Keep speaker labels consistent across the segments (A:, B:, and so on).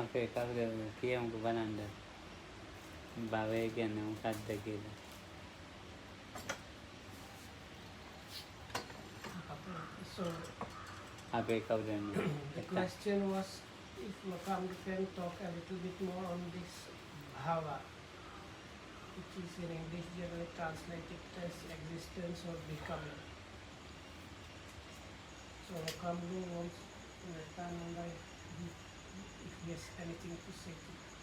A: අපේ කවුද කියමුකෝ බලන්න භවය කියන්නේ මොකක්ද කියලා.
B: So
A: අපේ කවුද
B: the question was if Makamdu can talk a little bit more on this bhava, which is in English generally translated as existence or becoming. So Makamdu wants Nityananda if he has anything to say to that.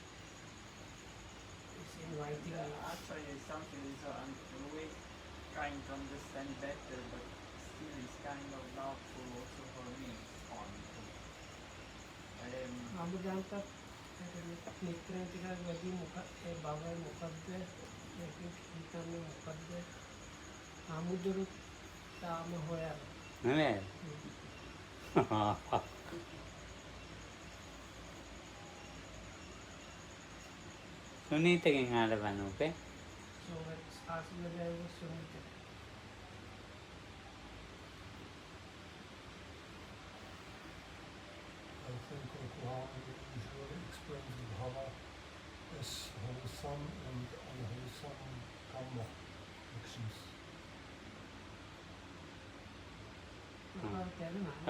B: He's inviting you.
C: Actually, it's something so I'm always trying to understand better, but still it's kind of doubtful also for me on.
B: ආමුදාන්තත් නිතරම ටිකක් වැඩි මොකක් ඒ බවයි මොකක්ද ඒක හිතන්නේ මොකක්ද ආමුදුරු තාම හොයන
A: නේද? සුනීතගෙන් අහලා බලන්නකෝ.
B: So let's ask whether I was Sunita.
D: I think Okuhama usually explains the bhava as wholesome and unwholesome karma actions.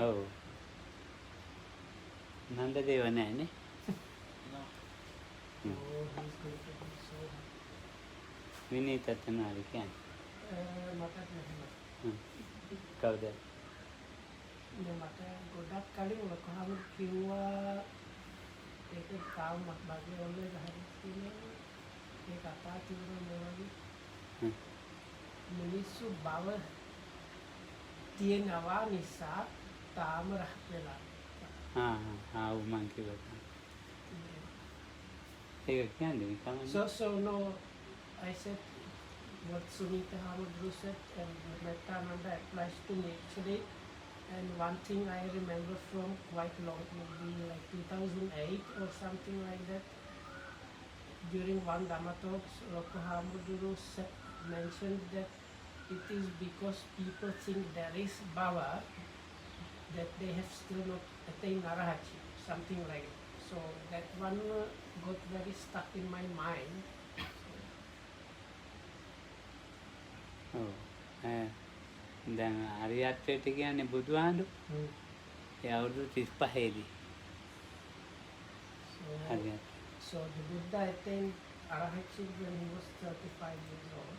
A: ඔව්. නන්දදේව නැන්නේ.
C: No.
B: So he's going to be so
A: විනීත තනාලි කියන්නේ.
B: මතක් නැහැ
A: කවුද?
B: මට ගොඩක් කලින් ලොකහම කිව්වා ඒක තාම මගේ ඔල්ලේ ගහලා තියෙනවා ඒ කතා තිබුණා මේ වගේ මිනිස්සු බව තියෙනවා නිසා තාම රහත් වෙලා
A: මං කිව්වා. ඒක කියන්නේ නිකන්.
B: So no, I said what Sunita Hamadru said and Nityananda applies to me actually. And one thing I remember from quite long, maybe like 2008 or something like that, during one Dhamma talks, Lokohamuduru mentioned that it is because people think there is bhava that they have still not attained Arahachi, something like that. So that one got very stuck in my mind.
A: ඔව්. දැන් අරියත්වයට කියන්නේ බුදුහාඳු. ඒ අවුරුදු 35 දී. හරියට.
B: So the Buddha attained Arahachi when he was 35 years old.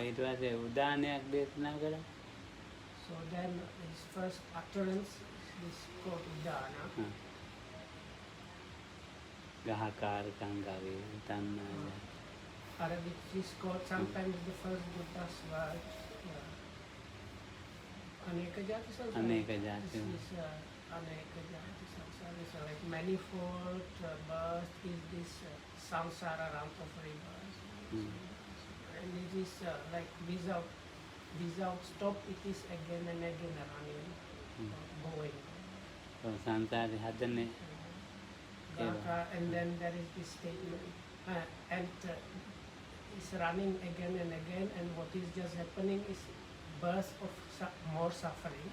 A: ඊට පස්සේ උදානයක් දේශනා කළා.
B: So then his first utterance is called Udana.
A: ගහකාරකම් ගාවේ තණ්හාව.
B: Arabic is called sometimes the first Buddha's words. Aneka Jati Samsara.
A: Aneka Jati.
B: This is Aneka Jati Samsara. So like manifold birth is this samsara round of rebirth. And it is like without stop, it is again and again running, going.
A: සංසාරේ හදන්නේ.
B: And then there is this statement, and it's running again and again, and what is just happening is birth of more suffering.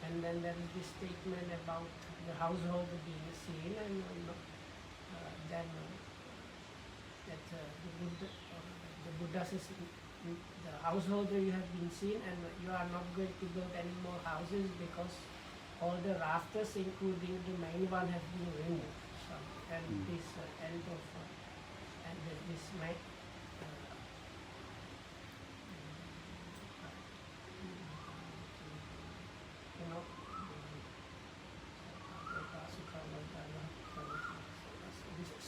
B: And then there is this statement about the household being seen, and then that the Buddha says, the householder you have been seen, and you are not going to build any more houses because all the rafters, including the main one, have been removed. So, and this end of and this might you know.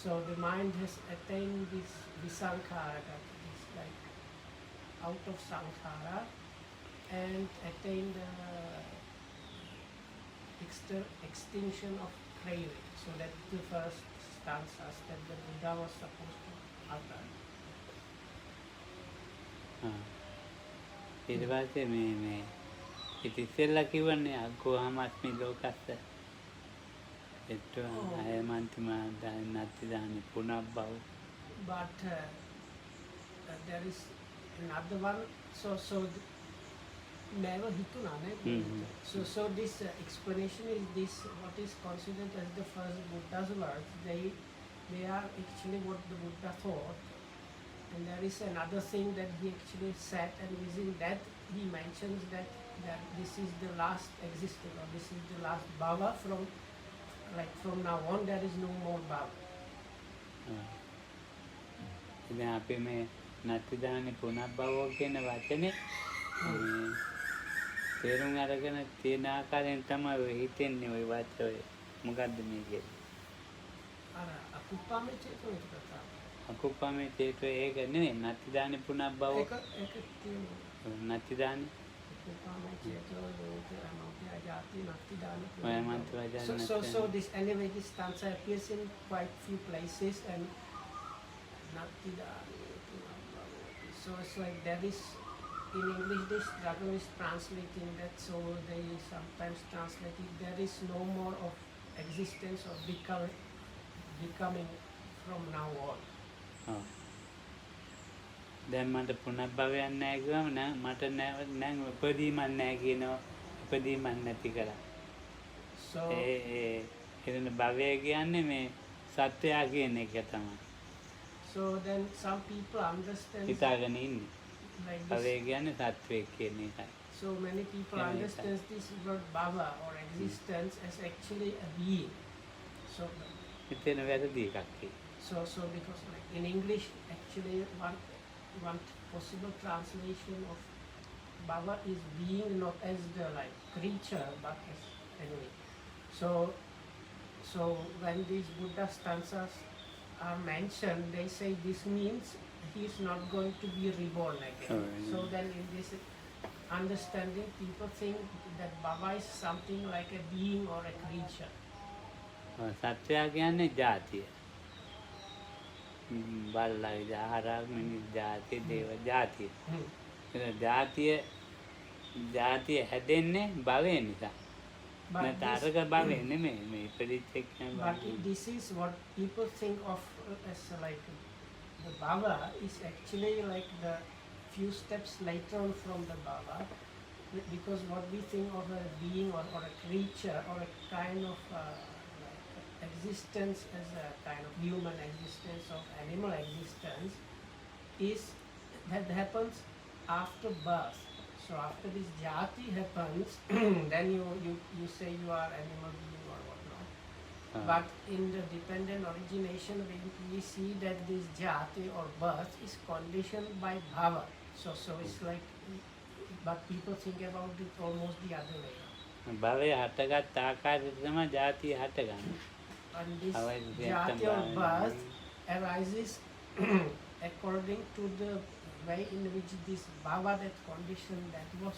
B: So the mind has attained this visankhara, that is like out of sankhara, and attained extinction of craving. So that's the first stanzas that the Buddha was supposed to utter.
A: ඊට පස්සේ මේ ඉතිසෙල්ලා කිව්වනේ අග්ගෝහමස්මි ලෝකස්ස අයමන්තිමා නැති දානි පුනබ්බව.
B: But there is another one. So never hitunane. So this explanation is this what is considered as the first Buddha's words. They are actually what the Buddha thought, and there is another thing that he actually said, and within that he mentions that this is the last existing, or this is the last bhava. From now on there is no more bhava.
A: ඉතින් අපි මේ නත්තිදානි පුනබ්බවෝ කියන වචනේ තේරුම් අරගෙන තියෙන ආකාරයෙන් තමයි ඔය හිතෙන්නේ ඔය වචනේ. මොකද්ද මේ කියන්නේ?
B: Akupame cheto itu kata.
A: අකුප්පමේ චේතෝ ඒක නෙවෙයි නත්තිදානි පුනබ්බවෝ නත්තිදානි
B: Akupame cheto itu anopya jati nati dana.
A: ඔය මන්ත්‍ර වචන
B: So this anyway this stanza appears in quite few places, and nati dana. So it's like there is in English this struggle is translating that, so they sometimes translate it there is no more of existence or becoming from now on.
A: ඔව් දැන් මට පුනබ්බවයක් නැහැ කිව්වම නෑ මට නෑ උපදීමක් නැහැ කියනවා උපදීමක් නැති කරා
B: So
A: එතන භවය කියන්නේ මේ සත්‍යය කියන එක තමයි
B: so then some people understand
A: හිතාගෙන ඉන්නේ
B: like
A: භවය
B: this.
A: කියන්නේ සත්‍යය කියන එකයි
B: So many people
A: Yeah,
B: understand this word bhava or existence as actually a being. So
A: එතන වැරදි එකක් ඒ
B: so because like in English actually one possible translation of bhava is being, not as the like creature but as anyway. So when these Buddha stanzas are mentioned, they say this means he is not going to be reborn again.
A: Oh, yeah.
B: So then in this understanding, people think that bhava is something like a being or a creature.
A: සත්‍යය කියන්නේ ජාතිය බල්ලයි ජාහරක් මිනිස් ජාතිය දේව ජාතිය ජාතිය හැදෙන්නේ භවය නිසා
B: But
A: නැත්නම්
B: this-
A: අරක භවය නෙමෙයි මේ ඉපදිච්ච එක්කම
B: But
A: භවය.
B: this is what people think of as like the bhava is actually like the few steps later on from the bhava, because what we think of a being or a creature or a kind of like existence as a kind of human existence or animal existence is that happens after birth. So after this jati happens, then you say you are animal being or whatnot. But in the dependent origination, we see that this jati or birth is conditioned by bhava. So it's like, but people think about it almost the other way.
A: භවය හටගත් ආකාරයට තමයි ජාතිය හටගන්නේ.
B: And this
A: Otherwise, we have
B: jati
A: to
B: or
A: buy-
B: birth arises according to the way in which this bhava, that condition that was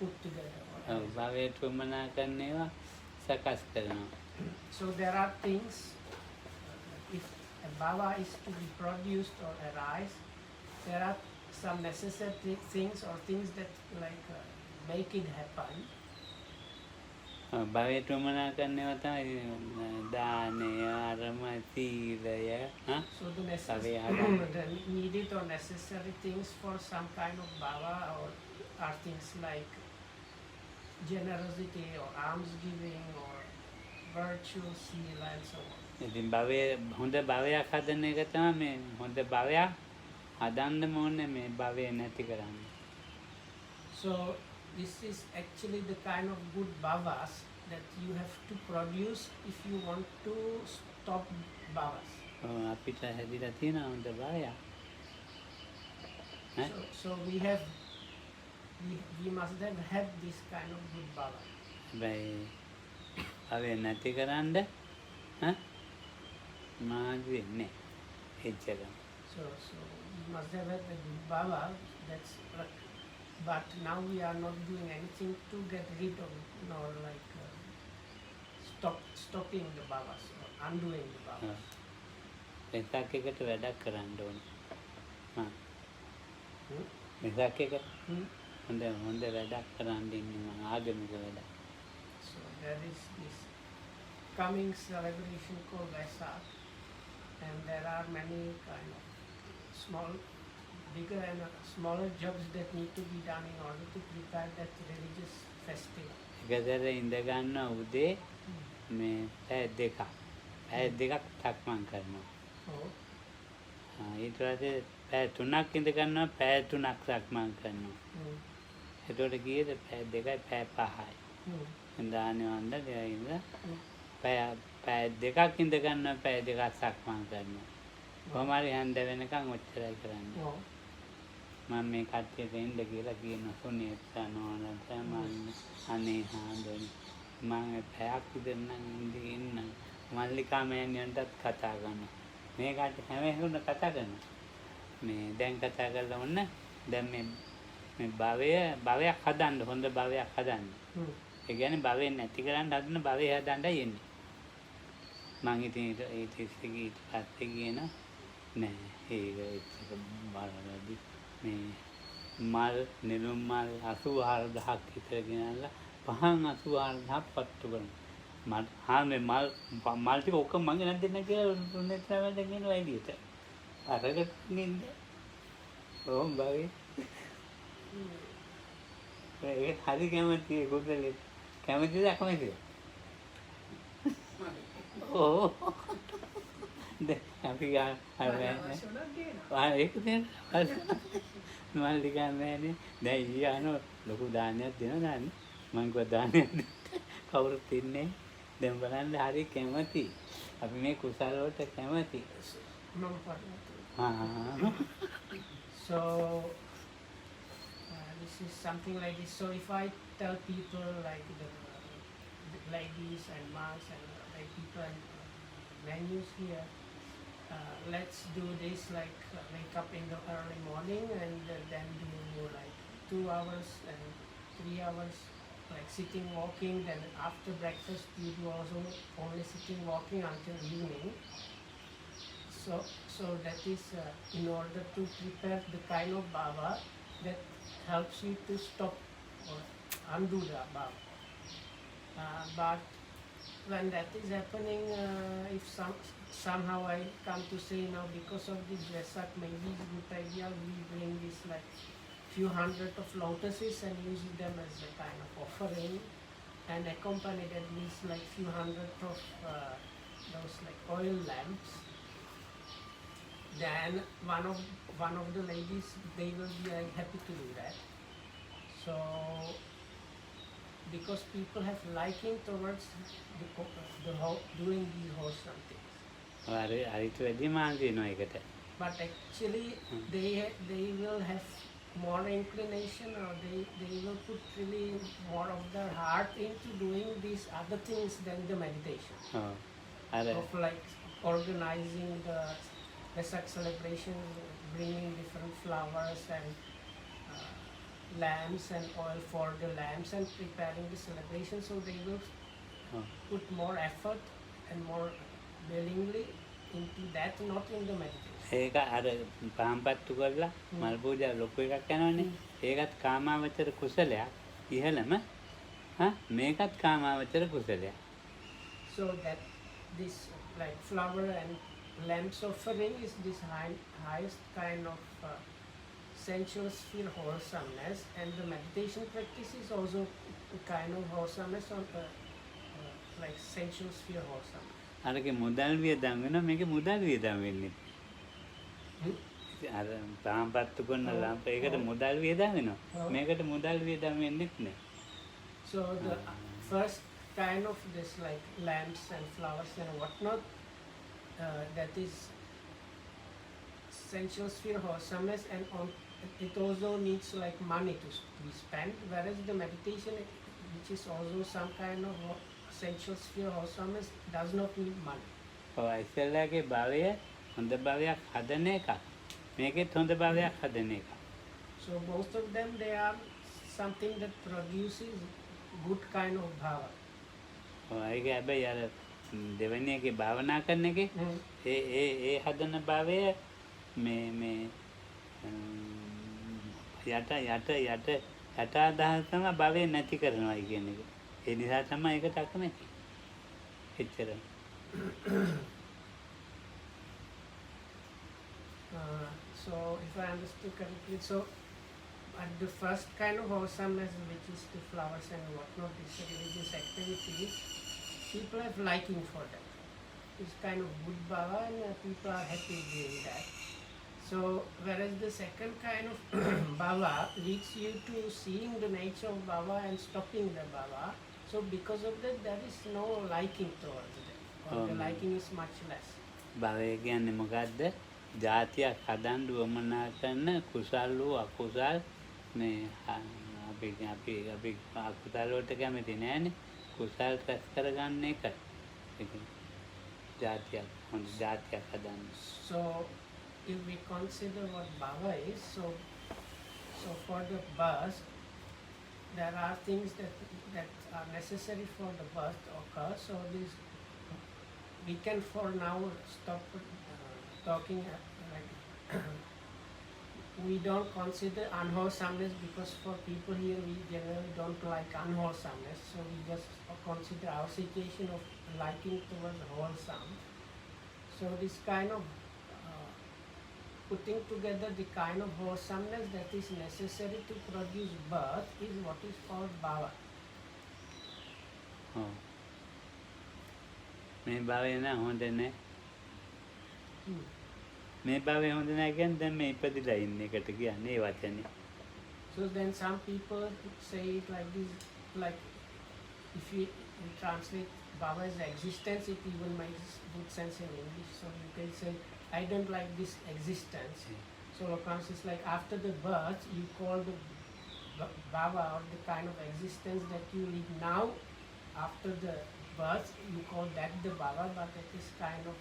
B: put together.
A: ඔව් භවයට උමනා කරන ඒවා සකස් කරනවා.
B: So there are things, if a bhava is to be produced or arise, there are some necessary things or things that like make it happen.
A: භවයට උමනා කරන ඒවා තමයි දානය අරම සීලය
B: So the,
A: Savaya.
B: the needed or necessary things for some kind of bhava are things like generosity or alms giving or virtue, sila and so on.
A: ඉතින් භවය හොඳ භවයක් හදන එක තමයි මේ හොඳ භවයක් හදන්නම ඕනේ මේ භවය නැති කරන්න.
B: So this is actually the kind of good bhavas that you have to produce if you want to stop bhavas.
A: අපිට හැදිලා තියෙන හොඳ භවයක්. ඈ?
B: So we must have had this kind of good bhava.
A: හැබැයි භවය නැති කරන්න මාර්ග වෙන්නේ එච්චරම.
B: So we must have had a good bhava. That's but now we are not doing anything to get rid of it, nor like stopping the bhavas or undoing the bhavas.
A: Vesak එකට වැඩක් කරන්න ඕනේ.
B: Hmm?
A: වෙසක් එක
B: Hmm?
A: හොඳ වැඩක් කරන්න ඉන්නේ මම ආගමික වැඩක්.
B: So there is this coming celebration called Vesak, and there are many kind of small bigger and smaller jobs that need to be done in order to prepare that religious festival.
A: එකතර ඉඳ ගන්නවා උදේ මේ පැය දෙකක් සක්මන් කරනවා.
B: Oh,
A: ඊට පස්සේ පැය 3ක් ඉඳ ගන්නවා පැය 3ක් සක්මන් කරනවා.
B: mm,
A: එතකොට කීයද? පැය 2යි පැය 5යි.
B: mm,
A: දානේ වන්ද දෙයින්ද
B: mm.
A: පැය දෙකක් ඉඳ ගන්නවා පැය දෙකක් සක්මන් කරනවා. කොහොම හරි හන්ද වෙනකන් ඔච්චරයි කරන්නේ.
B: Oh,
A: මම මේ කට්ටියට එන්න කියලා කියනවා සුනීතා නෝනට මම අනේ හාඳුනි මම පැයක් විතර නම් ඉන්න මල්ලිකා මෑණියන්ටත් කතා කරනවා. මේ කට්ටිය හැම එකම කතා කරනවා. මේ දැන් කතා කරලා ඔන්න දැන් මේ භවයක් හදන්න හොඳ භවයක් හදන්න.
B: mm.
A: ඒ කියන්නේ භවෙන් නැති කරන්න හදන භවය හදන්නයි එන්නේ. මං ඉතින් ඊට පස්සේ කියන නෑ ඒක බලනදී මේ මල් නෙළුම් මල් 84000ක් විතර ගෙනල්ලා පහන් 84000ක් පත්තු කරනවා. මේ මල් ටික ඔක්කොම මං ගෙනත් දෙන්න කියලා තුනේ තමයි දෙන්නේ එළියට. අරකට නින්ද. ඕම් භාගේ. ඒක හරි කැමති කුසලෙ. කැමතිද අකමැතිද? ඕ. දැන් අපි ඒක දෙන්න. මල්ලිකා මෑණි දැන් ඊයano ලොකු දානයක් දෙනවා නේ. මං කිව්වා දානයක් කවුරුත් ඉන්නේ. දැන් බලන්න හරි කැමති. අපි මේ කුසල වලට කැමති.
B: No problem.
A: ආ.
B: So this is something like this. So if I tell people like the ladies and monks and like people and menus here, let's do this like wake up in the early morning and then do like 2 hours and 3 hours like sitting walking. Then after breakfast you do also only sitting walking until evening. So that is in order to prepare the kind of bhava that helps you to stop or undo the bhava. But when that is happening, if somehow I come to say now because of this Vesak, maybe it's a good idea we bring this like few hundred of lotuses and use them as a kind of offering and accompany at least like few hundred of those like oil lamps. Then one of the ladies, they will be happy to do that. So because people have liking towards the whole, doing these wholesome things.
A: හරිට වැඩි මාන්ති වෙනවා ඒකට.
B: But actually they will have more inclination or they will put really more of their heart into doing these other things than the meditation.
A: ඔව්. අර
B: Of like organizing the Vesak celebration, bringing different flowers and lamps and oil for the lamps and preparing the celebration. So they will
A: ඔව්.
B: put more effort and more willingly into that, not in the meditation.
A: ඒක අර පාම්පත්තු කරලා මල් පූජා ලොකු එකක් යනවනේ. ඒකත් කාමාවචර කුසලයක් ඉහළම. මේකත් කාමාවචර කුසලයක්.
B: So that this like flower and lamps offering is this highest kind of sensual sphere wholesomeness, and the meditation practice is also a kind of wholesomeness on like sensual sphere wholesomeness.
A: අරගේ මුදල් වියදම් වෙනවා මේකේ මුදල් වියදම් වෙන්නේ. අර පාම්පත්තු කරන ලාම්ප ඒකට මුදල් වියදම් වෙනවා. මේකට මුදල් වියදම් වෙන්නේත් නෑ.
B: So the first kind of this like lamps and flowers and whatnot, that is sensual sphere wholesomeness, and on it also needs like money to be spent, whereas the meditation, which is also some kind of sensual sphere wholesomeness, does not need money.
A: ඔව් ඉස්සෙල්ලාගේ භවය හොඳ භවයක් හදන එක. මේකෙත් හොඳ භවයක් හදන එක.
B: So both of them, they are something that produces good kind of bhava.
A: ඔව් ඒක හැබැයි අර දෙවෙනි එකේ භාවනා කරන එකේ ඒ හදන භවය මේ යට අදහස් තමයි භවය නැති කරනවා කියන එක. ඒ නිසා තමයි ඒකට අකමැති. එච්චරයි.
B: So if I understood correctly, so at the first kind of wholesomeness, which is the flowers and whatnot, these religious activities, people have liking for that. It's kind of good bhava and people are happy doing that. So whereas the second kind of bhava leads you to seeing the nature of bhava and stopping the bhava. So because of that, there is no liking towards that, or the liking is much less.
A: භවය කියන්නේ මොකක්ද? ජාතියක් හදන්න උවමනා කරන කුසල් වූ අකුසල් මේ අපි අපි අපි අකුසල් වලට කැමති නෑනේ. කුසල් රැස් කරගන්න එකයි. ඒක ජාතියක් හොඳ ජාතියක් හදන්න.
B: So if we consider what bhava is, so for the birth, there are things that are necessary for the birth to occur. So this we can for now stop talking like we don't consider unwholesomeness, because for people here we generally don't like unwholesomeness. So we just consider our situation of liking towards wholesome. So this kind of putting together the kind of wholesomeness that is necessary to produce birth is what is called bhava.
A: ඔව්. මේ භවය නෑ හොඳ නෑ. මේ භවය හොඳ නෑ කියන්නේ දැන් මේ ඉපදිලා ඉන්න එකට කියන්නේ ඒ වචනේ.
B: So then some people say it like this, like if you translate bhava as existence, it even makes good sense in English. So you can say, I don't like this existence. So Lokans is like after the birth, you call the bhava or the kind of existence that you live now. After the birth, you call that the bhava, but it is kind of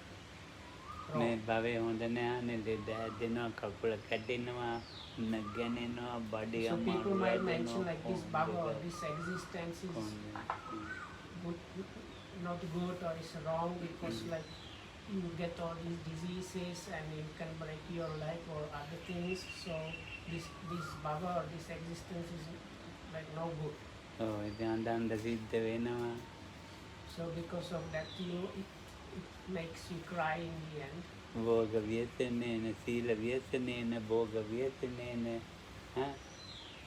A: මේ
B: wrong.
A: භවය හොඳ නෑනේ දෙනවා කකුල කැඩෙනවා නැගගෙනවා බඩේ
B: So
A: අමාරු
B: people might mention
A: වෙනවා,
B: like this bhava or this existence is good, not good or is wrong because like you get all these diseases and you can break your leg or other things. So this bhava or this existence is like no good.
A: ඔව් ඉතින් අඬන්න සිද්ධ වෙනවා.
B: So because of that, it makes you cry in the end.
A: භෝග ව්‍යසනේන සීල ව්‍යසනේන භෝග ව්‍යසනේන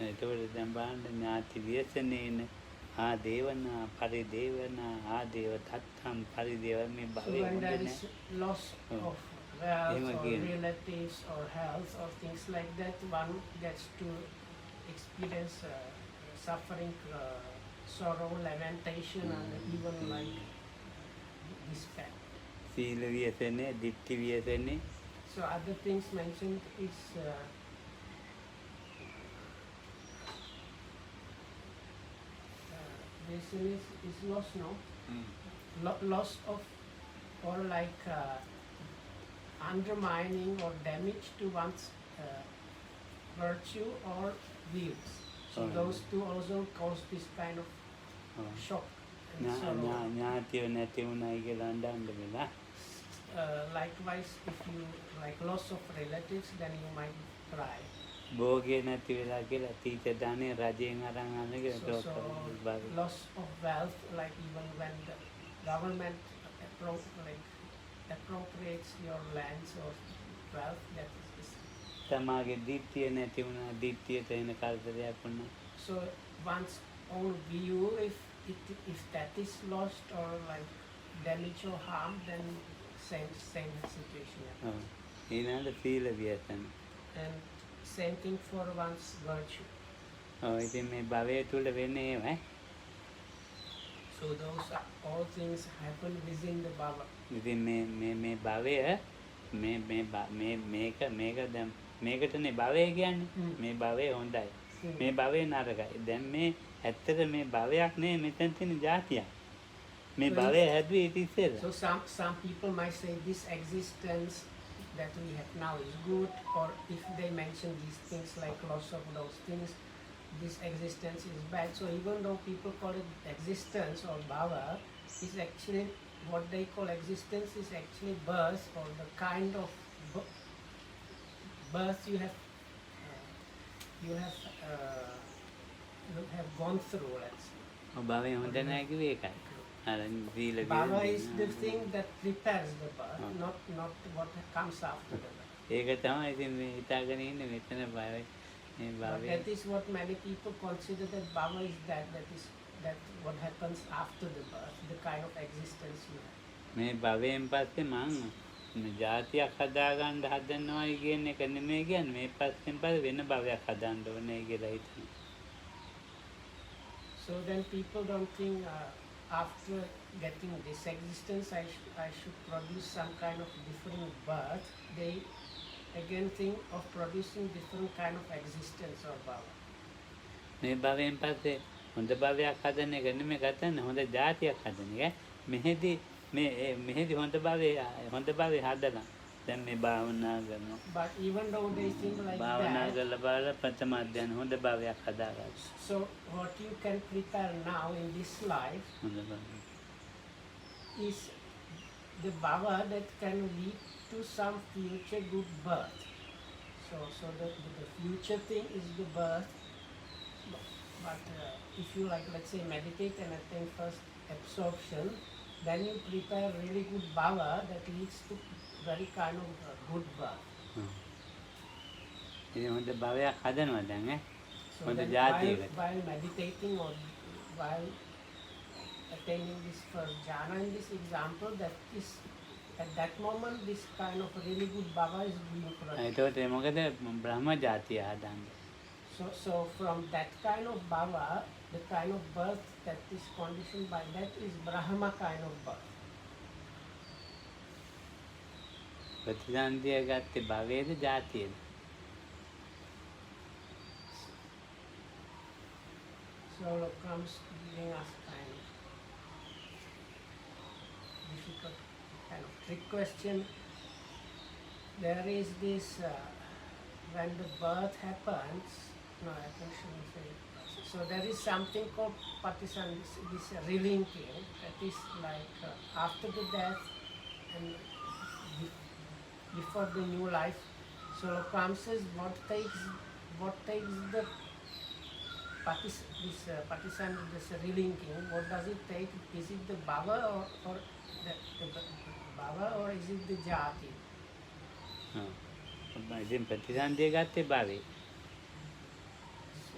A: එතකොට දැන් බලන්න ඥාති ව්‍යසනේන ආදේවනා පරිදේවනා ආදේව තත්තම් පරිදේව මේ
B: So
A: භවය
B: when
A: හොඳ
B: there
A: නෑ.
B: is loss
A: Oh.
B: of wealth
A: Him
B: or
A: again.
B: relatives or health or things like that, one gets to experience suffering, sorrow, lamentation, and even like despair.
A: සීල ව්‍යසනේ දිට්ඨි ව්‍යසනේ
B: So other things mentioned is is loss, no? Loss of or like undermining or damage to one's virtue or views. So
A: Oh,
B: those two also cause this kind of
A: ඔව්.
B: shock and sorrow.
A: ඥාතිය නැති වුණයි කියලා අඬන්න වෙලා.
B: Likewise, if you like loss of relatives, then you might cry.
A: භෝගේ නැති වෙලා කියලා තීත ධනෙ රජයෙන් අරන් යන එක
B: So loss of wealth, like even when the government appropriates your lands or wealth, that is.
A: තමාගේ දිට්ඨිය නැති වුණා දිට්ඨියට එන කරදරයක් වුණා.
B: So one's own view, if that is lost or like damage or harm, then same situation.
A: ඔව්. ඊළඟ සීල ව්‍යසන.
B: And same thing for one's virtue.
A: ඔව් ඉතින් මේ භවය තුල වෙන්නේ ඒවා.
B: So those are all things happen within the bhava.
A: ඉතින් මේ භවය මේක දැන් මේකටනේ භවය කියන්නේ. මේ භවය හොඳයි. මේ භවය නරකයි. දැන් මේ ඇත්තට මේ භවයක් නේ මෙතන තියෙන જાතියක්. මේ භවය හැදුවේ ඊට ඉස්සෙල්ලා.
B: So some people might say this existence that we have now is good, or if they mention these things like loss of those things, this existence is bad. So even though people call it existence or bhava, is actually what they call existence is actually birth, or the kind of birth you have gone through. Let's say.
A: භවය හොඳ නැහැ කිව්වේ ඒකයි. අර සීල
B: Bhava
A: ව්‍යසන.
B: is the thing that prepares the birth, not what comes after the birth.
A: ඒක තමයි ඉතින් මේ හිතාගෙන ඉන්නේ මෙතන භවය මේ
B: But
A: භවය
B: that is what many people consider that bhava is that what happens after the birth, the kind of existence you have.
A: මේ භවයෙන් පස්සේ මං මේ ජාතියක් හදාගන්න හදනවායි කියන එක නෙමෙයි කියන්නේ මේ පස්සෙන් පස්සේ වෙන භවයක් හදන්න ඕනේ කියලා හිතනවා.
B: So then people don't think after getting this existence I should produce some kind of different birth. They again think of producing different kind of existence or bhava.
A: මේ භවයෙන් පස්සේ හොඳ භවයක් හදන එක නෙමෙයි ගතන්නේ හොඳ ජාතියක් හදන එක. මෙහෙදි හොඳ භවය හදලා දැන් මේ භාවනා කරනවා.
B: But even though they think like
A: භාවනා
B: that,
A: කරලා බලලා ප්‍රථම අධ්‍යයන හොඳ භවයක් හදාගන්න.
B: so what you can prepare now in this life
A: හොඳ භවයක්.
B: is the bhava that can lead to some future good birth. So the future thing is the birth. But if you like, let's say, meditate and attain first absorption, then you prepare really good bhava that leads to very kind of good birth.
A: ඉතින් හොඳ භවයක් හදනවා දැන් ඈ.
B: So
A: හොඳ
B: then
A: ජාතියකට.
B: while meditating or while attaining this first jhana in this example, that is at that moment this kind of really good bhava is being produced.
A: එතකොට මොකද බ්‍රහ්ම ජාතිය හදන්නේ.
B: So from that kind of bhava, the kind of birth that is conditioned by that is Brahma kind of birth.
A: ප්‍රතිසන්දිය ගත්තේ භවයේද ජාතියේද?
B: So comes giving us kind of difficult kind of trick question. There is this when the birth happens. No, I shouldn't say. So there is something called patisandhi, this relinking. That is like after the death and before the new life. So Lokam says what takes the patisandhi, this relinking, what does it take? Is it the bhava or the bhava or is it the jati?
A: ඉතින් ප්‍රතිසන්දිය ගත්තේ භවයේ.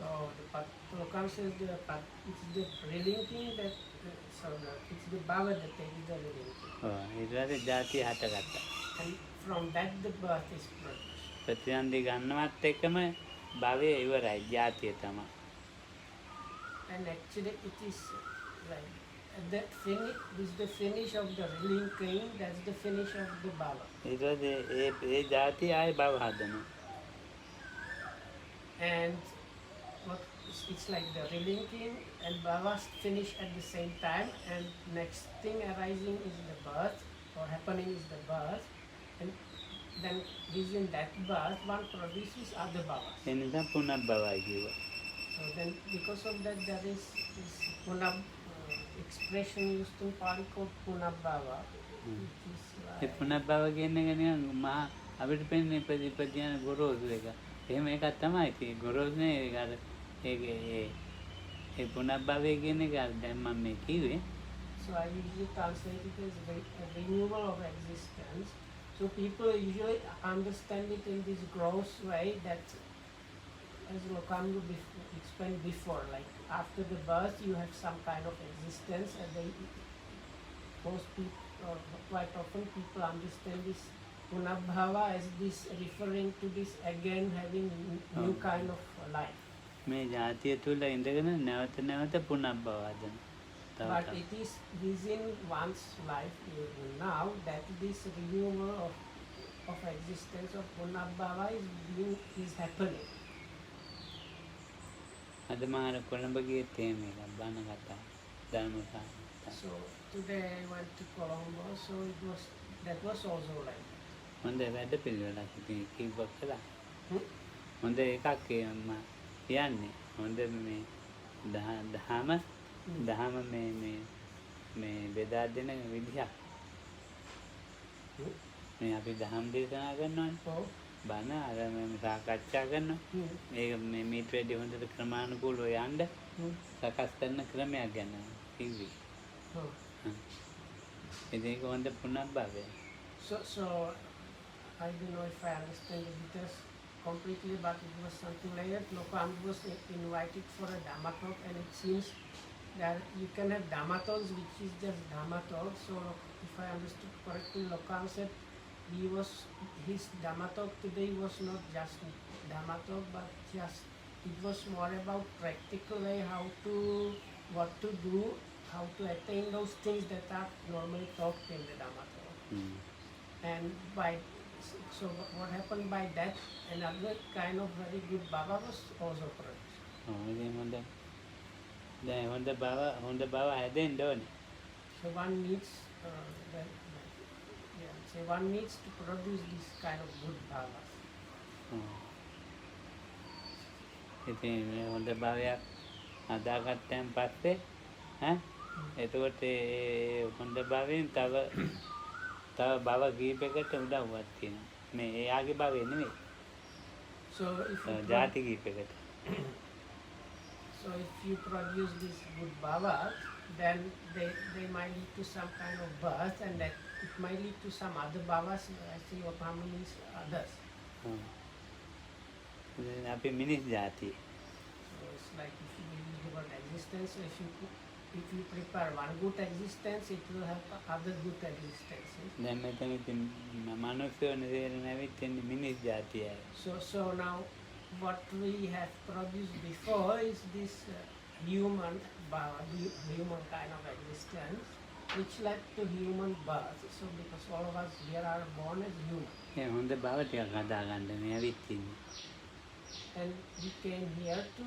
B: So the Lokam says it's the relinking that it's the bhava that takes the relinking.
A: ඊට පස්සේ ජාතිය හටගත්තා.
B: And from that the birth is produced.
A: ප්‍රතිසන්දිය ගන්නවත් එක්කම භවය ඉවරයි ජාතිය තමයි.
B: And actually it is like that finish is the finish of the relinking, that's the finish of the bhava.
A: ඊට පස්සේ ඒ ජාතිය ආයේ භව හදනවා.
B: And what it's like the relinking and bhava finish at the same time, and next thing arising is the birth or happening is the birth, and then within that birth one produces other bhavas.
A: ඒ නිසා පුනර්භවයි කිව්වා.
B: So then because of that there is this expression used in Pali called punabhava, which is
A: ඒ පුනර්භව කියන එක නිකන් මහා අපිට පෙන්නේ ප්‍රතිපදියන ගොරෝසු එක. එහෙම එකක් තමයි තියෙන්නේ. ගොරෝසු නේ ඒක අර ඒ පුනර්භවය කියන එක අර දැන් මම මේ කිව්වේ.
B: So I usually translate it as a renewal of existence. So people usually understand it in this gross way that, as Lokambu explained before, like after the birth you have some kind of existence, and most people, or quite often people understand this punabhava as this referring to this again having new kind of life.
A: මේ ජාතිය තුල ඉඳගෙන නැවත නැවත පුනර්භව හදන.
B: But it is within one's life now that this renewal of existence of punabhava is happening.
A: අද මම අර කොළඹ ගියේ තේම එකක් බණ කතා ධර්ම කතා.
B: So today I went to Colombo, so that was also like
A: හොඳ වැඩ පිළිවෙලක් ඉතින් කිව්වා කළා.
B: hmm?
A: හොඳ එකක් මම කියන්නේ. හොඳ මේ දහම මේ බෙදා දෙන විදිහක්. මේ අපි දහම් දේශනා කරනවානේ.
B: Oh.
A: බණ අර මේ සාකච්ඡා කරනවා. ඒක මේ මීට වැඩි හොඳට ක්‍රමානුකූලව යන්න සකස් කරන ක්‍රමයක් ගැන කිව්වේ.
B: Oh.
A: ඉතින් ඒක හොඳ පුනර්භවය.
B: So I don't know if I understand the details completely, but it was something like that. Lokam was invited for a Dhamma talk, and it seems that you can have Dhamma talks which is just Dhamma talk. So if I understood correctly, Lokam said his Dhamma talk today was not just Dhamma talk, but just it was more about practical way what to do, how to attain those things that are normally talked in the Dhamma talk. And so what happened by that, another kind of very good Baba was also produced.
A: ඉතින් හොඳ බව හැදෙන්න ඕනේ.
B: So one needs one needs to produce this kind of good Babas.
A: ඉතින් මේ හොඳ භාවයක් හදාගත්තන් පස්සේ එතකොට ඒ හොඳ භාවයෙන් තව භව කීපයකට උදව්වක් තියෙනවා. මේ එයාගේ භවය නෙමෙයි.
B: So
A: ජාති කීපයකට.
B: So if you produce these good Babas, then they might lead to some kind of birth, and that it might lead to some other Babas, I see, of how many others.
A: අපි මිනිස් ජාතිය.
B: So it's like if you believe about existence, so if you prepare one good existence, it will have other good existences.
A: දැන් මෙතන ඉතින් මනුස්සයෝ නෙවෙයි නැවිත් ඉන්නේ මිනිස් ජාතියයි.
B: So now what we have produced before is this human kind of existence, which led to human birth. So because all of us here are born as human.
A: ඒ හොඳ භව ටිකක් හදාගන්න මේ ඇවිත් ඉන්නේ.
B: And we came here to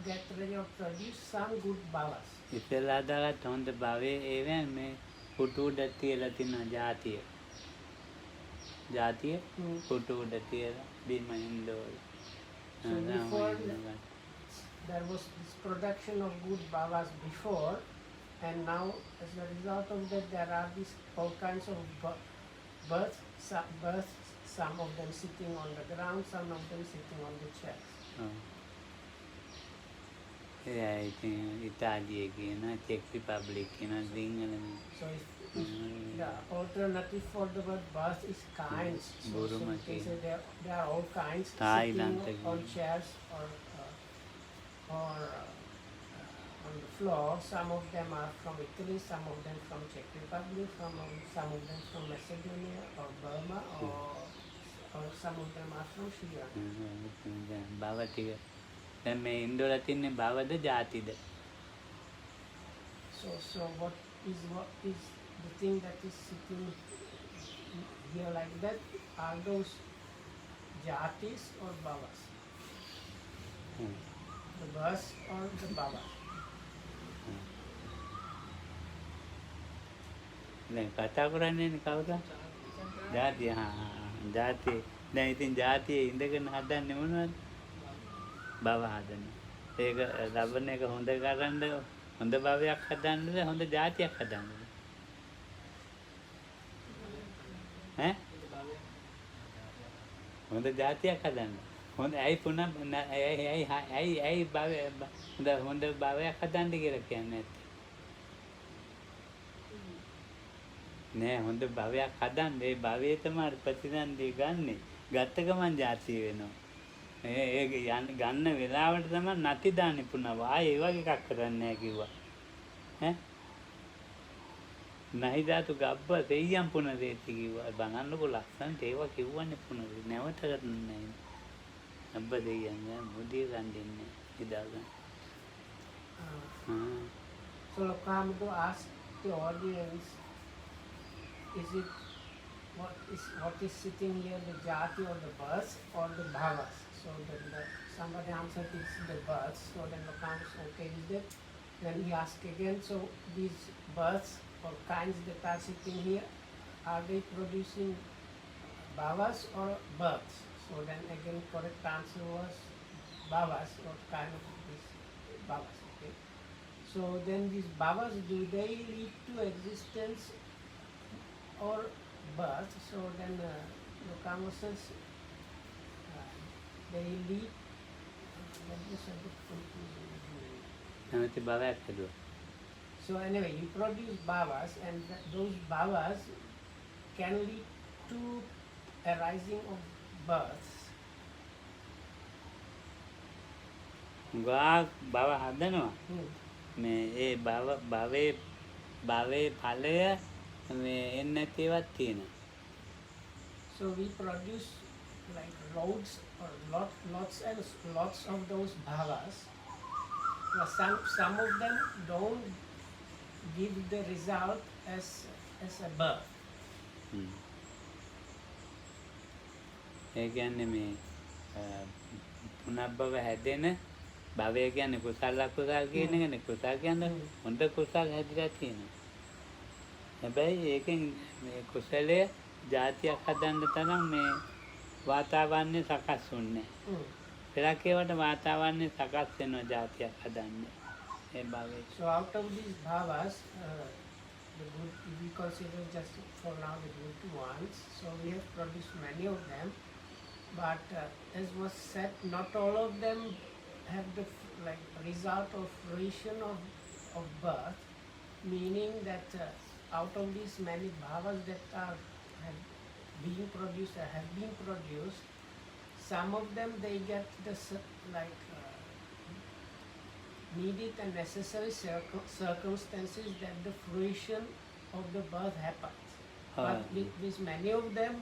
B: get ready or produce some good Babas.
A: ඉස්සෙල්ලා හදාගත්ත හොඳ භවයේ ඒවෙන් මේ පුටු උඩ තියලා තියෙන ජාතිය. පුටු උඩ තියලා බිම ඉන්දෝල.
B: So before there was this production of good Babas before, and now as a result of that there are these all kinds of births, some of them sitting on the ground, some of them sitting on the chairs.
A: ඉතාලිය කියන check republic කියන Sinhala.
B: So the alternative for the word birth is kinds. So you can say there are all kinds
A: Thailand
B: sitting on chairs or on the floor. Some of them are from Italy, some of them from Czech Republic, some of them from Macedonia or Burma, or some of them are from Sri Lanka.
A: භව ටික දැන් මේ ඉන්දෝල තින්නේ භවද ජාතිද?
B: So what is the thing that is sitting here like that? Are those jatis or bhavas? The births or the bhavas?
A: දැන් කතා කරන්නේ කවුද? ජාතිය. ජාතිය. දැන් ඉතින් ජාතියේ ඉඳගෙන හදන්නේ මොනවද? භව හදන්න. ඒක ලබන එක හොඳ කරන්න හොඳ භවයක් හදන්නද හොඳ ජාතියක් හදන්නද? හොඳ ජාතියක් හදන්න. හොඳ ඇයි පුනः ඇයි භවය හොඳ භවයක් හදන්න කියලා කියන්නේ නැත්තේ? නෑ හොඳ භවයක් හදන්න ඒ භවයේ තමයි ප්‍රතිසන්දි ගන්නෙ. ගත්ත ගමන් ජාතිය වෙනවා. ඒ ගන්න වෙලාවට තමයි නැති දාන්නේ පුනව. ආයේ ඒ වගේ එකක් කරන්නේ නැහැ කිව්වා. නැහැ ධාතු ගබ්බ දෙයියන් පුනරේති කිව්වා. බලන්නකො ලස්සනට ඒවා කිව්වන්නේ පුනරේ. නැවත කරන්නේ නැහැ. ගබ්බ දෙයියන් මුදිය ගන්න දෙන්නේ ඉදාගන්න.
B: So Lokamdo asked the audience, what is sitting here, the jati or the births or the bhavas? So then somebody answered it's the births. So then Lokam was okay with it. Then he asked again, so these births or kinds that are sitting here, are they producing bhavas or births? So then again correct answer was bhavas, or kind of these bhavas. Okay. So then these bhavas, do they lead to existence or birth? So then Lokama says they lead. That is a bit confusing.
A: නැවත භවයක් හදුවා.
B: So anyway, you produce bhavas, and those bhavas can lead to arising of births.
A: ගාක් බව හදනවා.
B: Hmm.
A: මේ ඒ භවයේ ඵලය මේ එන්නේ නැති ඒවාත් තියෙනවා.
B: So we produce like loads or lots and lots of those bhavas. But some of them don't give the result as a birth.
A: හ්ම්. ඒ කියන්නේ මේ පුනබ්බව හැදෙන භවය කියන්නේ කුසල අකුසල කියන එකනේ. කුසල කියන්නේ හොඳ කුසල හැදිලා තියෙනවා. හැබැයි ඒකෙන් මේ කුසලයේ જાතියක් හදන්න තරම් මේ වාතාවරණය සකස් වුන්නේ නැහැ.
B: Hmm.
A: පෙරක් ඒවට වාතාවරණය සකස් වෙනවා જાතියක් හදන්න. ඒ භවයේ.
B: So out of these bhavas, the good, we consider just for now the good ones. So we have produced many of them, but as was said, not all of them have the like result of fruition of birth, meaning that out of these many bhavas that have been produced, some of them they get the needed and necessary circumstances that the fruition of the birth happens. But with many of them,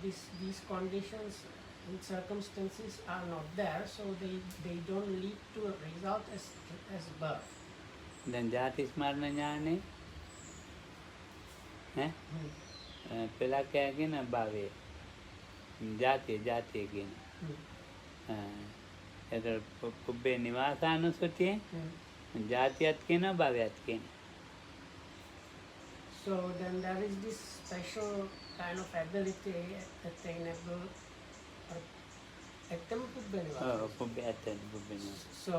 B: these conditions and circumstances are not there, so they don't lead to a result as birth.
A: දැන් ಜಾති ස්මරණ ඥානේ පෙරක් කියන භවයේ ಜಾතිය කියන එතකොට පුබ්බේ නිවාසානුසතියේ ಜಾතියත් කියනවා භවයත් කියනවා.
B: So then there is this special kind of ability attainable at the Pubbē Nivāsa.
A: පුබ්බේ පුබ්බේ නිවාස.
B: So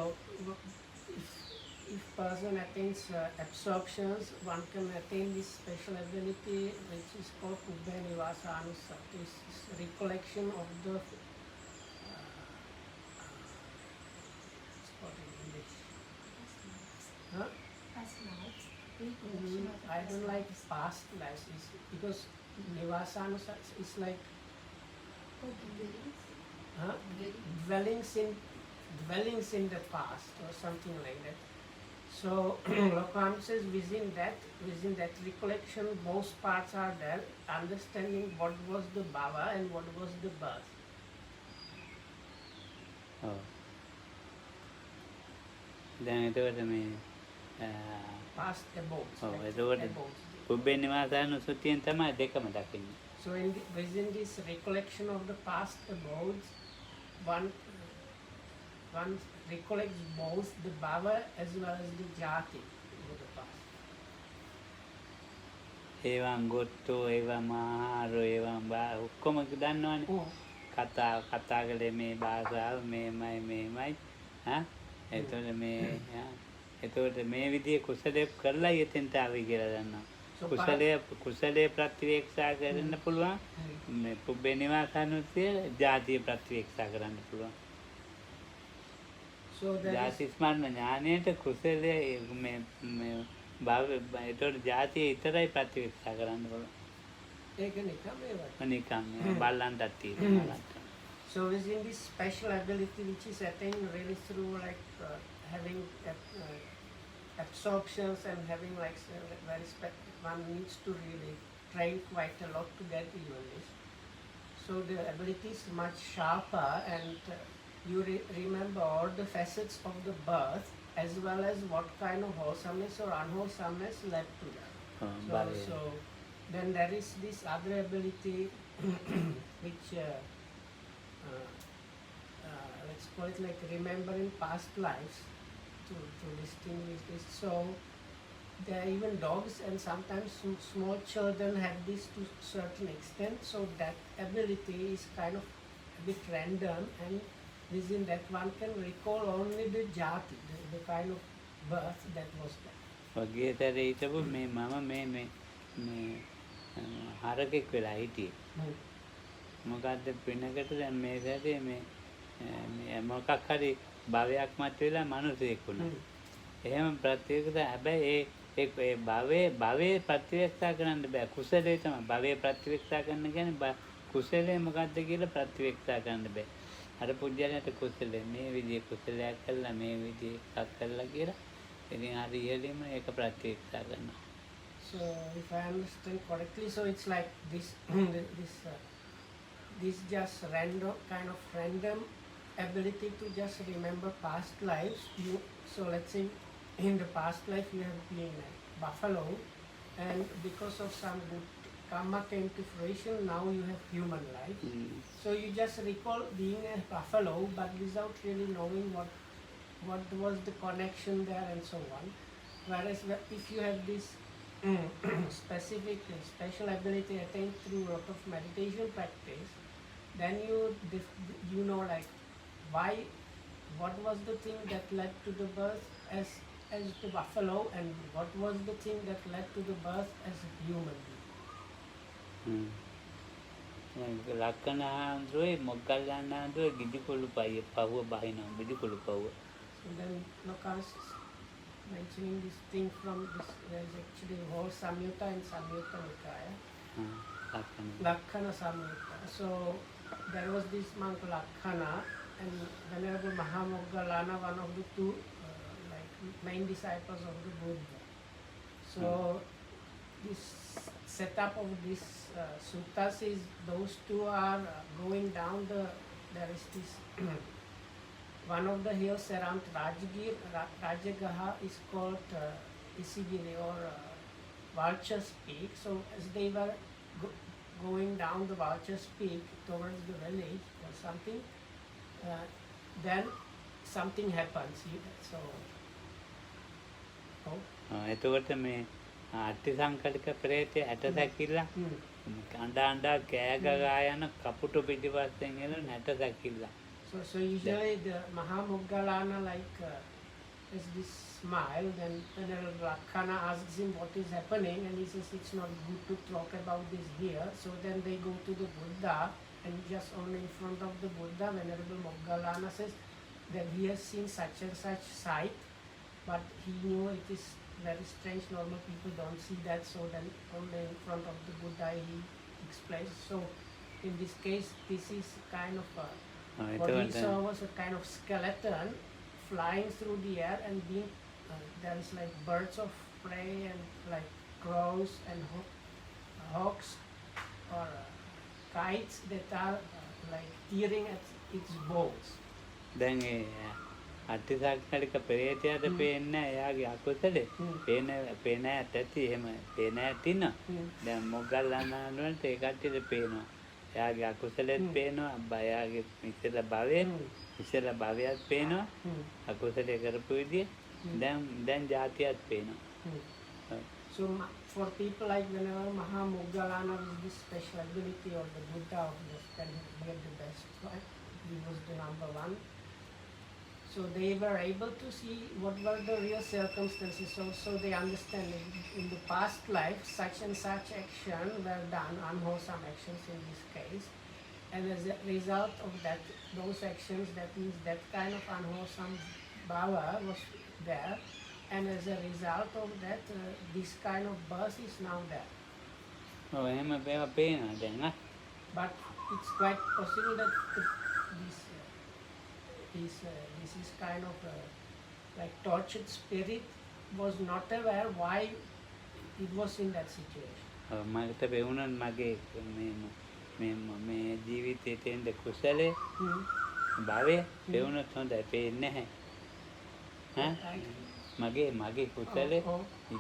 B: if person attains absorptions, one can attain this special ability which is called Pubbē Nivāsa Anusati. It's recollection of the huh? I don't like past lives because Nivasana is like dwellings in the past or something like that. So Lokam says within that recollection both parts are there, understanding what was the bhava and what was the birth.
A: දැන් එතකොට මේ
B: Past abodes.
A: එතකොට පුබ්බේ නිවාසානුසතියෙන් තමයි දෙකම දකින්නේ.
B: So within this recollection of the past abodes, one recollects both the bhava as well as the jati of the past.
A: ඒවන් ගොට්ටෝ ඒවන් මාරෝ ඒවන් ඔක්කොම දන්නවනේ. කතා කළේ මේ භාෂාව මේමයි එතකොට මේ විදිහේ කුසලයේ කරලා එතෙන්ට ආවි කියලා දන්නවා. කුසලයේ ප්‍රතිවේක්ෂා කරන්න පුළුවන්. මේ පුබ්බේ නිවාසානුසතිය ජාතිය ප්‍රතිවේක්ෂා කරන්න පුළුවන්.
B: So
A: ಜಾති ස්මරණ ඥානයට කුසලයේ මේ ඒතකොට ජාතිය විතරයි ප්‍රතිවේක්ෂා කරන්න පුළුවන්.
B: ඒක නිකම්ම
A: නිකම් බල්ලන්ටත් තියෙනවා.
B: So within this special ability which is attained really through like having absorptions and having like very one needs to really train quite a lot to get even this. So the ability is much sharper and you remember all the facets of the birth as well as what kind of wholesomeness or unwholesomeness led to that. So then there is this other ability which let's call it like remembering past lives to distinguish this. So there are even dogs and sometimes small children have this to a certain extent. So that ability is kind of a bit random, and within that one can recall only the jati, the kind of birth that was there.
A: වගේතරේ හිටපු මේ මම මේ හරකෙක් වෙලා හිටියේ. මොකද්ද පිනකට දැන් මේ සැරේ මේ මොකක් හරි භවයක් මත වෙලා මිනිසෙක් වුණා. එහෙම ප්‍රතිවේක්ෂා හැබැයි ඒ භවයේ ප්‍රතිවේක්ෂා කරන්න බෑ. කුසලයේ තමයි භවයේ ප්‍රතිවේක්ෂා කරන්න කියන්නේ කුසලයේ මොකක්ද කියලා ප්‍රතිවේක්ෂා කරන්න බෑ. අර පුජ්‍යලයට කුසලයේ මේ විදිහේ කුසලයක් කළා මේ විදිහේ එකක් කළා කියලා ඉතින් හරි ඉහළින්ම ඒක ප්‍රතිවේක්ෂා කරනවා.
B: So if I understand correctly, so it's like this this just random kind of random ability to just remember past lives. So let's say in the past life you have been a buffalo, and because of some good karma came to fruition, now you have human life. So you just recall being a buffalo, but without really knowing what was the connection there and so on. Whereas if you have this specific special ability attained through a lot of meditation practice, then you know like what was the thing that led to the birth as the buffalo, and what was the thing that led to the birth as a human being.
A: ලක්කන හාමුදුරුවෝ මොග්ගල්ලාන හාමුදුරුවෝ ගිජිකොළු පහුව බහිනවා ගිජිකොළු පහුව.
B: So then Lokas mentioning this thing from this, there's actually a whole Samyutta and Samyutta Nikaya.
A: ලක්කන
B: Lakhana Samyutta. So there was this monk Lakhana, and Venerable Mahamoggallana, one of the two main disciples of the Buddha. So this setup of this suttas is those two are going down there is this one of the hills around Rajagaha is called Isigiri or Vulture's Peak. So as they were going down the Vulture's Peak towards the village or something, then something happens. So
A: එතකොට මේ අට්ටි සංකල්ප ප්‍රේතය ඇට සැකිල්ල අඬා අඬා කෑ ගගා යන කපුටු පිටිපස්සෙන් එන නැට සැකිල්ල.
B: So usually the Mahamoggallana has this smile, then Venerable Lakhana asks him what is happening, and he says it's not good to talk about this here. So then they go to the Buddha, and just only in front of the Buddha, Venerable Moggallana says that he has seen such and such sight, but he knew it is very strange, normal people don't see that, so then only in front of the Buddha he explains. So in this case, this is kind of what he saw was a kind of skeleton flying through the air, and being there is like birds of prey and like crows and hawks or kites that are like tearing at its bones.
A: දැන් ඒ අට්ටි සංකල්ප ප්‍රේතයට පේන්නේ එයාගේ අකුසලේ පේන ඇටති එහෙම පේන ඇතින දැන් මොග්ගල්ලාන හාමුදුරන්ට ඒ කට්ටියට පේනවා එයාගේ අකුසලෙත් පේනවා බයාගේ ඉස්සෙල්ලා භවයත් පේනවා අකුසලේ කරපු විදිය දැන් ජාතියත් පේනවා.
B: So for people like Venerable Mahamoggallana with this special ability, or the Buddha of this, can get the best, right? He was the number one. So they were able to see what were the real circumstances. So they understand in the past life such and such action were done, unwholesome actions in this case, and as a result of that, those actions, that means that kind of unwholesome bhava was there, and as a result of that, this kind of birth is now there.
A: එහෙම මේවා පේනවා දැන්.
B: But it's quite possible that this is kind of like tortured spirit was not aware why it was in that situation.
A: මට පෙවුණා මගේ මේ ජීවිතේට එන්න කුසලේ භවය පෙවුණොත් හොඳයි පේන්නේ නැහැ. මගේ කුසලේ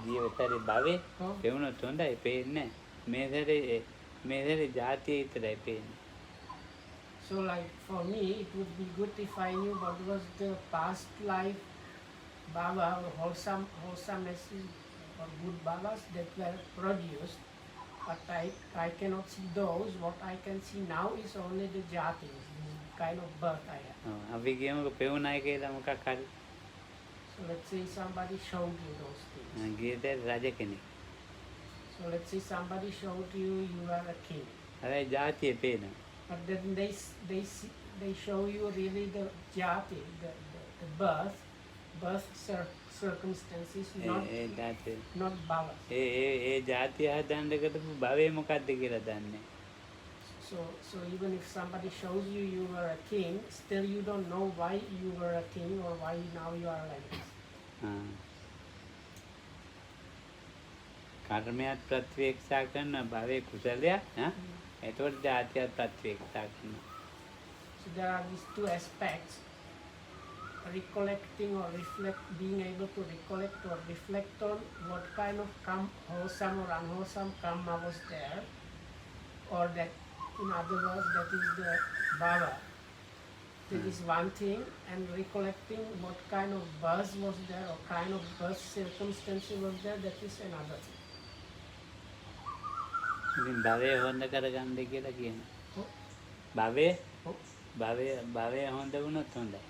A: ජීවිතේ භවය පෙවුණොත් හොඳයි පේන්නේ නැහැ. මේ සැරේ ජාතිය විතරයි පේන්නේ.
B: So like for me, it would be good if I knew what was the past life bhava or wholesomeness or good bhavas that were produced, but I cannot see those. What I can see now is only the jatis, this kind of birth I have.
A: අපි කියමුකෝ පෙවුණයි කියලා මොකක් හරි.
B: So let's say somebody showed you those things.
A: ගියද රජ කෙනෙක්.
B: So let's say somebody showed you are a king.
A: හැබැයි ජාතිය පේනවා.
B: But then they show you really the jati, the birth circumstances, not bhavas.
A: ඒ ජාතිය හදන්න කරපු භවය මොකක්ද කියලා දන්නේ.
B: So even if somebody shows you you were a king, still you don't know why you were a king or why now you are like this.
A: කර්මයක් ප්‍රත්‍යක්ෂා කරන භවයේ කුසලයක් එතකොට ජාතියක් ප්‍රත්‍යක්ෂා කරනවා.
B: So there are these two aspects: recollecting or being able to recollect or reflect on what kind of wholesome or unwholesome karma was there, or that, in other words, that is the bhava. That is one thing, and recollecting what kind of birth was there or kind of birth circumstances was there, that is another thing.
A: ඉතින් භවය හොඳ කරගන්න කියලා කියනවා. භවය හොඳ වුණොත් හොඳයි.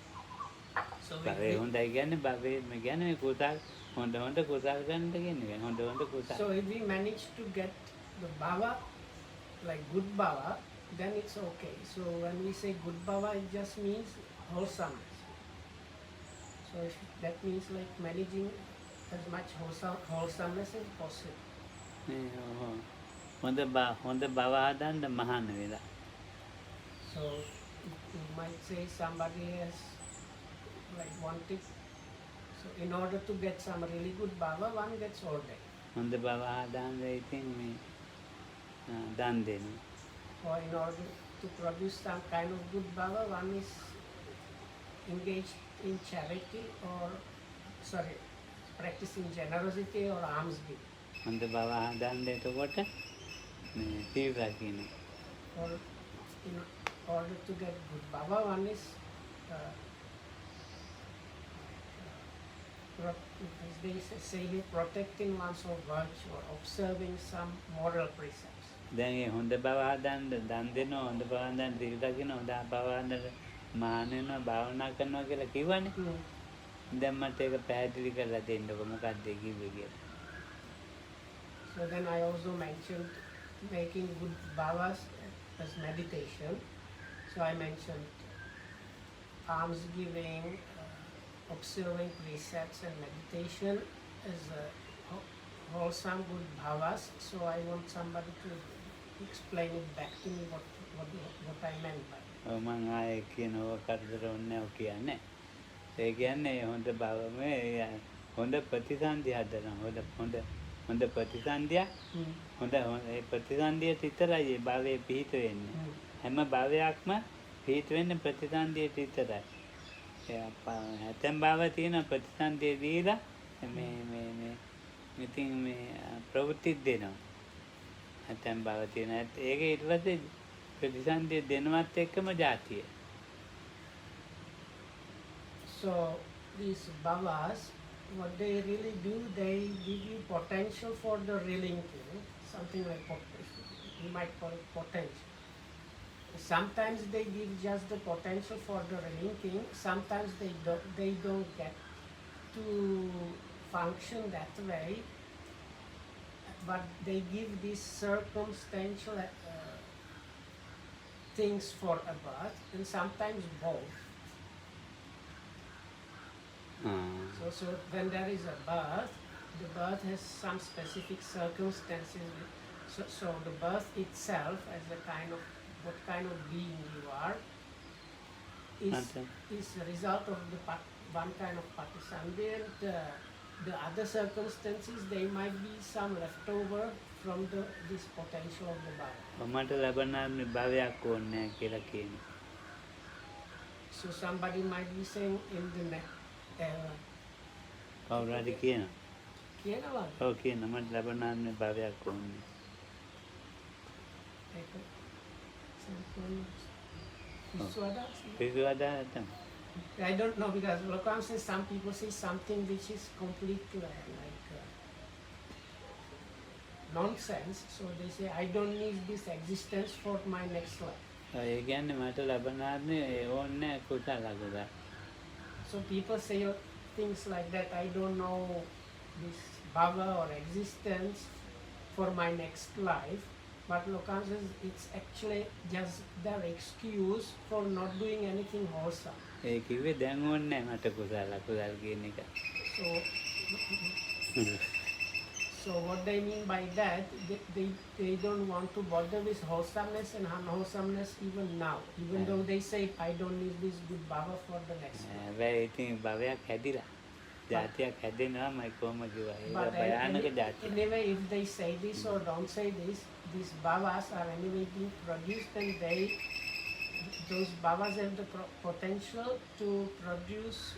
A: භවය හොඳයි කියන්නේ භවය කියන්නේ කුසල් හොඳ කුසල් ගන්නට කියන්නේ හොඳ කුසල්.
B: So if we manage to get the bhava, like good bhava, then it's okay. So when we say good bhava, it just means wholesomeness. So that means like managing as much wholesomeness as possible.
A: හොඳ භව හදන්න මහාන වෙලා.
B: So you might say somebody has like wanted, so in order to get some really good bhava, one gets ordained.
A: හොඳ භව හදන්න ඉතින් මේ දන් දෙනවා.
B: Or in order to produce some kind of good bhava, one is engaged in charity or practicing generosity or alms giving.
A: හොඳ භව හදන්න එතකොට සිල් රකින්න.
B: Or in order to get good bhava, one is as they say here, protecting one's own virtue or observing some moral precepts.
A: දැන් ඒ හොඳ භව හදන්න දන් දෙනවා, හොඳ භව හදන්න සිල් රකින්න, හොඳ භව හදන්න මහාන වෙනවා, භාවනා කරනවා කියලා කිව්වනේ. දැන් මට ඒක පැහැදිලි කරලා දෙන්නකො මොකක්ද කිව්වේ කියලා.
B: So then I also mentioned making good bhavas as meditation. So I mentioned alms giving, observing precepts and meditation as wholesome good bhavas. So I want somebody to explain it back to me what I meant by it.
A: මම ආයේ කියනවා කරදර ඕනේ නැහැ කියන්නේ. ඒ කියන්නේ හොඳ භවමේ හොඳ ප්‍රතිසන්දි හදනවා. හොඳ ප්‍රතිසන්දිය හොඳ ඒ ප්‍රතිසන්දිය විතරයි ඒ භවයේ පිහිට වෙන්නේ. හැම භවයක්ම පිහිට වෙන්නේ ප්‍රතිසන්දියට විතරයි. ඇතැම් භව තියෙන ප්‍රතිසන්දිය දීලා මේ ඉතින් මේ ප්‍රවෘත්ති දෙනවා. ඇතැම් භව තියෙන ඒක ඊට පස්සේ ප්‍රතිසන්දිය දෙනවත් එක්කම ජාතිය.
B: So these bhavas, what they really do, they give you potential for the relinking, something like potential. You might call it potential. Sometimes they give just the potential for the relinking. Sometimes they don't get to function that way, but they give these circumstantial things for a birth, and sometimes both. So when there is a birth, the birth has some specific circumstances. So the birth itself, as a kind of what kind of being you are, is a result of the one kind of patisandhi, and the other circumstances, they might be some leftover from this potential of the body.
A: මට ලබන භවයක් ඕනේ කියලා කියනවා.
B: So somebody might be saying in the next.
A: කවුරු හරි කියනවා.
B: කියනවා.
A: ඔව් කියනවා මට ලබන භවයක් ඕනේ.
B: I don't know, because Lokam says some people say something which is completely like nonsense. So they say, I don't need this existence for my next life.
A: ඒ කියන්නේ මට ලබනාත්මේ ඕනේ කුසල අකුසල.
B: So people say things like that, I don't know this bhava or existence for my next life. But Lokam says it's actually just their excuse for not doing anything wholesome.
A: ඒ කිව්වේ දැන් ඕනේ මට කුසල අකුසල කියන එක.
B: So what they mean by that, they don't want to bother with wholesomeness and unwholesomeness even now. Even though they say, I don't need this good Baba for the next one.
A: හැබැයි ඉතින් භවයක් හැදිලා ජාතියක් හැදෙනවා මයි කොහොම කිව්වා ඒක
B: But
A: භයානක ජාතියක්.
B: anyway, if they say this or don't say this, these Babas are anyway being produced and those Babas have the potential to produce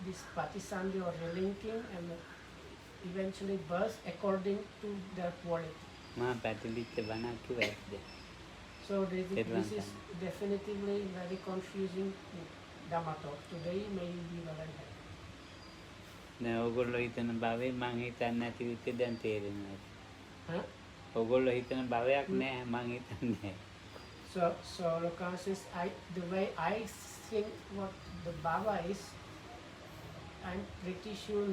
B: this Patisandhi or relinking and eventually burst according to their quality.
A: මා පැටලිච්ච බණක් කිව්වා ඇද්ද?
B: So this is definitively very confusing Dhamma talk. Today may you be well and happy.
A: නෑ ඕගොල්ලෝ හිතන භවයේ මං හිතන්නේ නැති විදිහ දැන් තේරෙනවා.
B: Huh?
A: ඕගොල්ලෝ හිතන භවයක් නෑ මං හිතන්නේ.
B: So Lokan says, the way I think what the Baba is, I'm pretty sure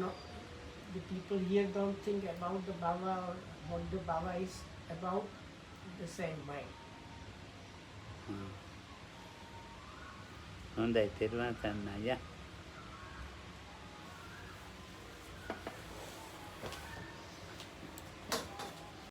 B: the people here don't think about the Baba or what the Baba is about the same way.
A: හොඳයි තේරුණා තන්නයි.